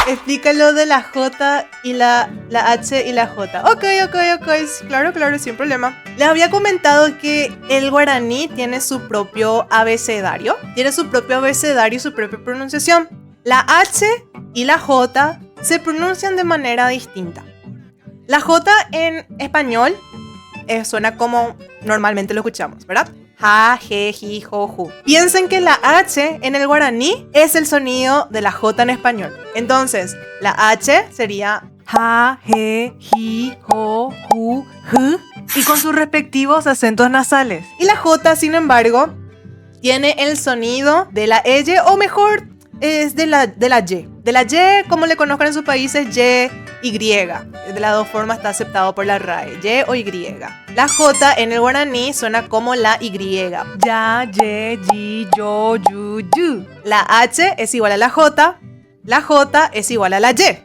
Explica lo de la J y la H y la J. Ok. Claro, sin problema. Les había comentado que el guaraní tiene su propio abecedario. Tiene su propio abecedario y su propia pronunciación. La H y la J se pronuncian de manera distinta. La J en español suena como normalmente lo escuchamos, ¿verdad? Ja, je, ji, jo, ju. Piensen que la H en el guaraní es el sonido de la J en español. Entonces, la H sería ja, je, ji, jo, ju, ju, y con sus respectivos acentos nasales. Y la J, sin embargo, tiene el sonido de la Y, o mejor, es de la Y. De la Y, como le conozcan en sus países, Y, Y. De las dos formas está aceptado por la RAE, Y o Y. La J en el guaraní suena como la Y. Ya, ye, yi, yo, yu, yu. La H es igual a la J es igual a la Y.